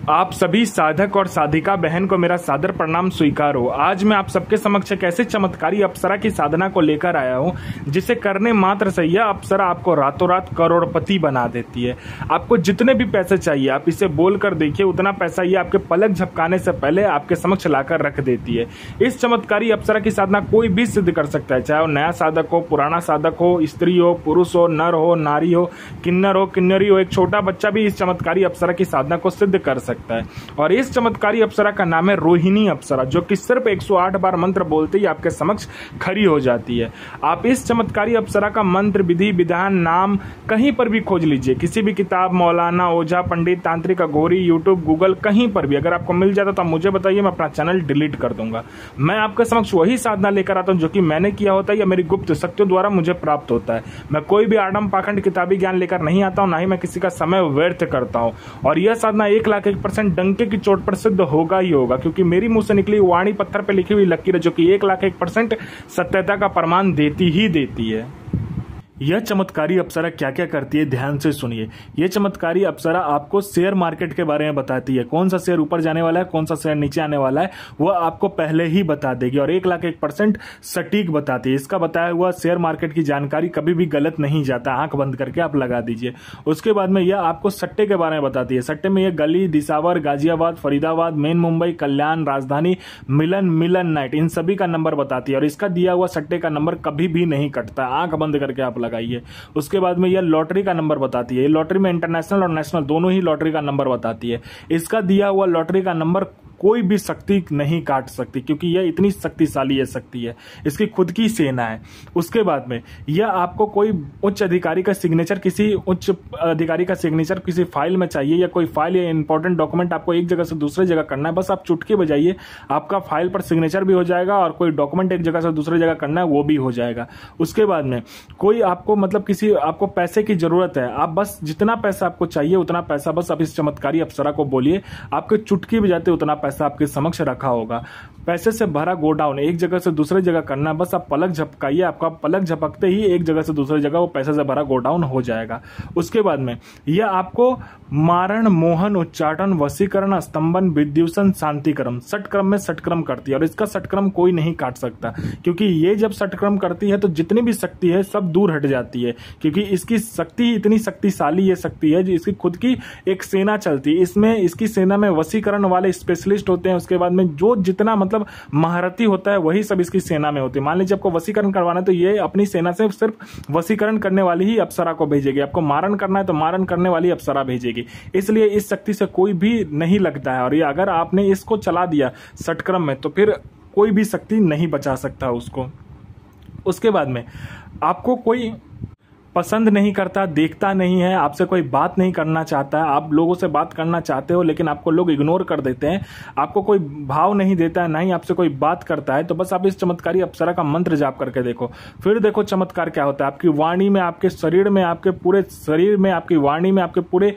आप सभी साधक और साधिका बहन को मेरा सादर प्रणाम स्वीकार हो। आज मैं आप सबके समक्ष एक ऐसे चमत्कारी अप्सरा की साधना को लेकर आया हूं जिसे करने मात्र से यह अप्सरा आपको रातों रात करोड़पति बना देती है। आपको जितने भी पैसे चाहिए आप इसे बोलकर देखिए, उतना पैसा ये आपके पलक झपकाने से पहले आपके समक्ष लाकर रख देती है। इस चमत्कारी अप्सरा की साधना कोई भी सिद्ध कर सकता है, चाहे वो नया साधक हो, पुराना साधक हो, स्त्री हो, पुरुष हो, नर हो, नारी हो, किन्नर हो, किन्नरी हो, एक छोटा बच्चा भी इस चमत्कारी अप्सरा की साधना को सिद्ध कर सकता है। और इस चमत्कारी अप्सरा का नाम है रोहिणी अप्सरा, जो कि सिर्फ 108 बार मंत्र बोलते ही आपके समक्ष खड़ी हो जाती है। आप इस चमत्कारी अप्सरा का मंत्र, विधि, विधान, नाम कहीं पर भी खोज लीजिए, किसी भी किताब, मौलाना, ओझा, पंडित, तांत्रिक, अघोरी, यूट्यूब, गूगल, कहीं पर भी अगर आपको मिल जाता तो आप मुझे बताइए, मैं अपना चैनल डिलीट कर दूंगा। मैं आपके समक्ष वही साधना लेकर आता हूं जो कि मैंने किया होता है या मेरी गुप्त शक्तियों द्वारा मुझे प्राप्त होता है। मैं कोई भी आडम पाखंड किताबी ज्ञान लेकर नहीं आता हूं, ना ही मैं किसी का समय व्यर्थ करता हूं। और यह साधना 1,01% डंके की चोट पर सिद्ध होगा ही होगा, क्योंकि मेरी मुंह से निकली वाणी पत्थर पर लिखी हुई लकीर है, जो कि 1,01% सत्यता का प्रमाण देती ही देती है। यह चमत्कारी अप्सरा क्या क्या करती है, ध्यान से सुनिए। यह चमत्कारी अप्सरा आपको शेयर मार्केट के बारे में बताती है। कौन सा शेयर ऊपर जाने वाला है, कौन सा शेयर नीचे आने वाला है, वह आपको पहले ही बता देगी और 1,01% सटीक बताती है। इसका बताया हुआ शेयर मार्केट की जानकारी कभी भी गलत नहीं जाता, आंख बंद करके आप लगा दीजिए। उसके बाद में यह आपको सट्टे के बारे में बताती है। सट्टे में यह गली, दिसावर, गाजियाबाद, फरीदाबाद, मेन मुंबई, कल्याण, राजधानी, मिलन नाइट, इन सभी का नंबर बताती है। और इसका दिया हुआ सट्टे का नंबर कभी भी नहीं कटता, आंख बंद करके आप लगाइए। उसके बाद में यह लॉटरी का नंबर बताती है। लॉटरी में इंटरनेशनल और नेशनल दोनों ही लॉटरी का नंबर बताती है। इसका दिया हुआ लॉटरी का नंबर कोई भी शक्ति नहीं काट सकती, क्योंकि यह इतनी शक्तिशाली है शक्ति है, इसकी खुद की सेना है। उसके बाद में यह आपको कोई उच्च अधिकारी का सिग्नेचर, किसी उच्च अधिकारी का सिग्नेचर किसी फाइल में चाहिए, या कोई फाइल या इंपॉर्टेंट डॉक्यूमेंट आपको एक जगह से दूसरी जगह करना है, बस आप चुटकी बजाइए, आपका फाइल पर सिग्नेचर भी हो जाएगा और कोई डॉक्यूमेंट एक जगह से दूसरी जगह करना है वो भी हो जाएगा। उसके बाद में कोई आपको मतलब किसी आपको पैसे की जरूरत है, आप बस जितना पैसा आपको चाहिए उतना पैसा बस आप इस चमत्कारी अप्सरा को बोलिए, आपके चुटकी बजाते उतना पैसा आपके समक्ष रखा होगा। पैसे से भरा गोडाउन एक जगह से दूसरी जगह करना, बस आप पलक झपकाइए, आपका पलक झपकते ही एक जगह से दूसरी जगह वो पैसे से भरा गोडाउन हो जाएगा। उसके बाद में यह आपको मारण, मोहन, उच्चाटन, वशीकरण, स्तंभन, विद्युषण, शांतिक्रम, षटक्रम में षटक्रम करती है। और इसका षटक्रम कोई नहीं काट सकता, क्योंकि ये जब षटक्रम करती है तो जितनी भी शक्ति है सब दूर हट जाती है, क्योंकि इसकी शक्ति इतनी शक्तिशाली ये शक्ति है जो इसकी खुद की एक सेना चलती है। इसमें इसकी सेना में वशीकरण वाले स्पेशलिस्ट होते हैं। उसके बाद में जो जितना मतलब महारथी होता है वही सब इसकी सेना में होते हैं। मान लीजिए आपको वशीकरण करवाना है तो ये अपनी सेना से सिर्फ वशीकरण करने वाली ही अप्सरा को भेजेगी। आपको मारण करना है तो मारण करने वाली अप्सरा भेजेगी। इसलिए इस शक्ति से कोई भी नहीं लगता है। और ये अगर आपने इसको चला दिया षटक्रम में तो फिर कोई भी शक्ति नहीं बचा सकता उसको। उसके बाद में आपको कोई पसंद नहीं करता, देखता नहीं है, आपसे कोई बात नहीं करना चाहता है, आप लोगों से बात करना चाहते हो लेकिन आपको लोग इग्नोर कर देते हैं, आपको कोई भाव नहीं देता है, ना ही आपसे कोई बात करता है, तो बस आप इस चमत्कारी अप्सरा का मंत्र जाप करके देखो। फिर देखो चमत्कार क्या होता है। आपकी वाणी में, आपके शरीर में, आपके पूरे शरीर में, आपकी वाणी में, आपके पूरे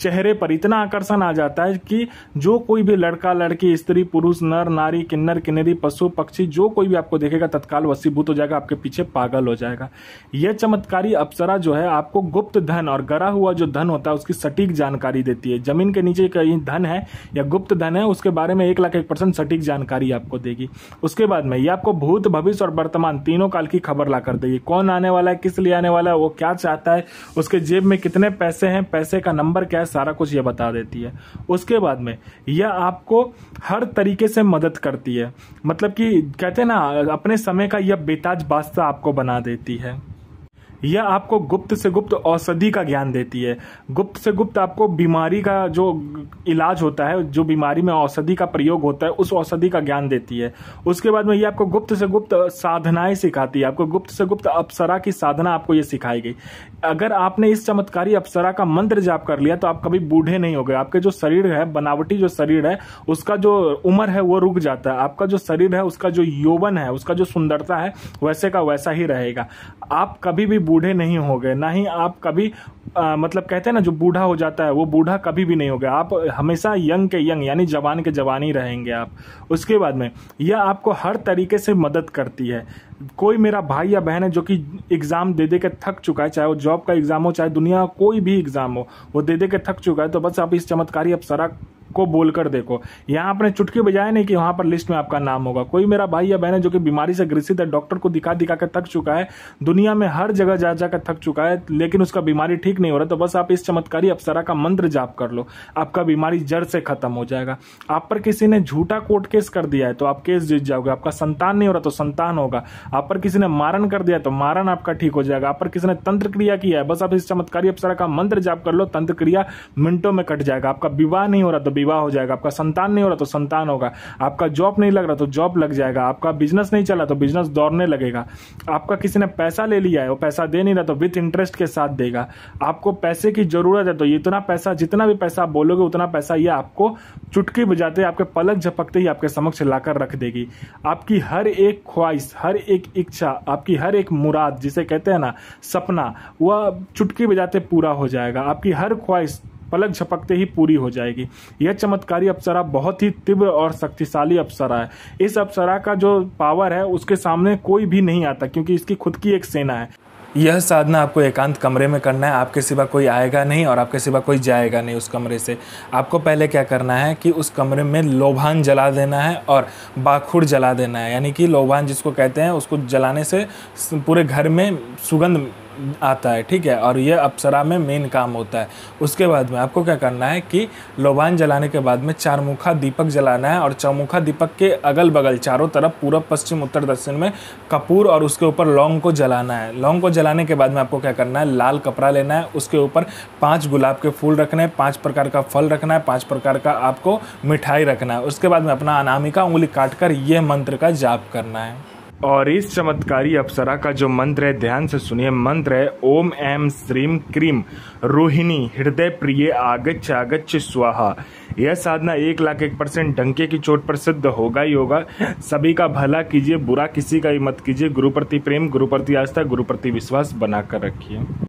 चेहरे पर इतना आकर्षण आ जाता है कि जो कोई भी लड़का, लड़की, स्त्री, पुरुष, नर, नारी, किन्नर, किन्नरी, पशु, पक्षी, जो कोई भी आपको देखेगा तत्काल वशीभूत हो जाएगा, आपके पीछे पागल हो जाएगा। यह चमत्कारी अप्सरा जो है आपको गुप्त धन और गरा हुआ जो धन होता है उसकी सटीक जानकारी देती है। जमीन के नीचे कहीं धन है या गुप्त धन है उसके बारे में 1,01% सटीक जानकारी आपको देगी। उसके बाद में यह आपको भूत, भविष्य और वर्तमान तीनों काल की खबर ला कर देगी। कौन आने वाला है, किस लिए आने वाला है, वो क्या चाहता है, उसके जेब में कितने पैसे हैं, पैसे का नंबर क्या है, सारा कुछ ये बता देती है। उसके बाद में यह आपको हर तरीके से मदद करती है। मतलब कि कहते हैं ना, अपने समय का यह बेताज बादशाह आपको बना देती है। यह आपको गुप्त से गुप्त औषधि का ज्ञान देती है। गुप्त से गुप्त आपको बीमारी का जो इलाज होता है, जो बीमारी में औषधि का प्रयोग होता है, उस औषधि का ज्ञान देती है। उसके बाद में ये आपको गुप्त से गुप्त साधनाएं सिखाती है। आपको गुप्त से गुप्त अप्सरा की साधना आपको ये सिखाई गई। अगर आपने इस चमत्कारी अप्सरा का मंत्र जाप कर लिया तो आप कभी बूढ़े नहीं हो गए। आपके जो शरीर है, बनावटी जो शरीर है, उसका जो उम्र है वो रुक जाता है। आपका जो शरीर है, उसका जो यौवन है, उसका जो सुंदरता है, वैसे का वैसा ही रहेगा। आप कभी भी बूढ़े नहीं हो गए, ना ही आप कभी मतलब कहते हैं ना, जो बूढ़ा हो जाता है वो बूढ़ा कभी भी नहीं हो गया। आप हमेशा यंग के यंग यानी जवान के जवान ही रहेंगे आप। उसके बाद में यह आपको हर तरीके से मदद करती है। कोई मेरा भाई या बहन है जो कि एग्जाम दे दे के थक चुका है, चाहे वो जॉब का एग्जाम हो, चाहे दुनिया कोई भी एग्जाम हो, वो दे दे के थक चुका है, तो बस आप इस चमत्कारी अप्सरा को बोलकर देखो। यहाँ आपने चुटकी बजाया नहीं कि वहां पर लिस्ट में आपका नाम होगा। कोई मेरा भाई या बहन है जो कि बीमारी से ग्रसित है, डॉक्टर को दिखा दिखा कर थक चुका है, दुनिया में हर जगह जा जाकर थक चुका है, लेकिन उसका बीमारी ठीक नहीं हो रहा, तो बस आप इस चमत्कारी अप्सरा का मंत्र जाप कर लो, आपका बीमारी जड़ से खत्म हो जाएगा। आप पर किसी ने झूठा कोर्ट केस कर दिया है तो आप केस जीत जाओगे। आपका संतान नहीं हो रहा तो संतान होगा। आप पर किसी ने मारन कर दिया तो मारन आपका ठीक हो जाएगा। आप पर किसी ने तंत्र क्रिया किया है, बस आप इस चमत्कारी अप्सरा का मंत्र जाप कर लो, तंत्र क्रिया मिनटों में कट जाएगा। आपका विवाह नहीं हो रहा तो विवाह हो जाएगा। आपका संतान नहीं हो रहा तो संतान होगा। आपका जॉब नहीं लग रहा तो जॉब लग जाएगा। आपका बिजनेस नहीं चला तो बिजनेस दौड़ने लगेगा। आपका किसी ने पैसा ले लिया है, वो पैसा दे नहीं रहा तो विथ इंटरेस्ट के साथ देगा। आपको पैसे की जरूरत है तो इतना पैसा, जितना भी पैसा आप बोलोगे उतना पैसा ये आपको चुटकी बजाते, आपके पलक झपकते ही आपके समक्ष लाकर रख देगी। आपकी हर एक ख्वाहिश, हर एक इच्छा, आपकी हर एक मुराद, जिसे कहते हैं ना सपना, वह चुटकी बजाते पूरा हो जाएगा। आपकी हर ख्वाहिश पलक झपकते ही पूरी हो जाएगी। यह चमत्कारी अप्सरा बहुत ही तीव्र और शक्तिशाली अप्सरा है। इस अप्सरा का जो पावर है उसके सामने कोई भी नहीं आता, क्योंकि इसकी खुद की एक सेना है। यह साधना आपको एकांत कमरे में करना है। आपके सिवा कोई आएगा नहीं और आपके सिवा कोई जाएगा नहीं उस कमरे से। आपको पहले क्या करना है कि उस कमरे में लोभान जला देना है और बाखुड़ जला देना है, यानी कि लोभान जिसको कहते हैं, उसको जलाने से पूरे घर में सुगंध आता है, ठीक है, और ये अप्सरा में मेन काम होता है। उसके बाद में आपको क्या करना है कि लोबान जलाने के बाद में चारमुखा दीपक जलाना है और चौमुखा दीपक के अगल बगल चारों तरफ पूर्व पश्चिम उत्तर दक्षिण में कपूर और उसके ऊपर लौंग को जलाना है। लौंग को जलाने के बाद में आपको क्या करना है, लाल कपड़ा लेना है, उसके ऊपर 5 गुलाब के फूल रखने हैं, 5 प्रकार का फल रखना है, 5 प्रकार का आपको मिठाई रखना है। उसके बाद में अपना अनामिका उंगली काटकर यह मंत्र का जाप करना है। और इस चमत्कारी अप्सरा का जो मंत्र है, ध्यान से सुनिए, मंत्र है ओम ऐं श्रीं क्रीं रोहिणी हृदय प्रिय आगच्छ आगच्छ स्वाहा। यह साधना 1,01% डंके की चोट पर सिद्ध होगा ही होगा। सभी का भला कीजिए, बुरा किसी का ही मत कीजिए। गुरु प्रति प्रेम, गुरु प्रति आस्था, गुरु प्रति विश्वास बनाकर रखिए।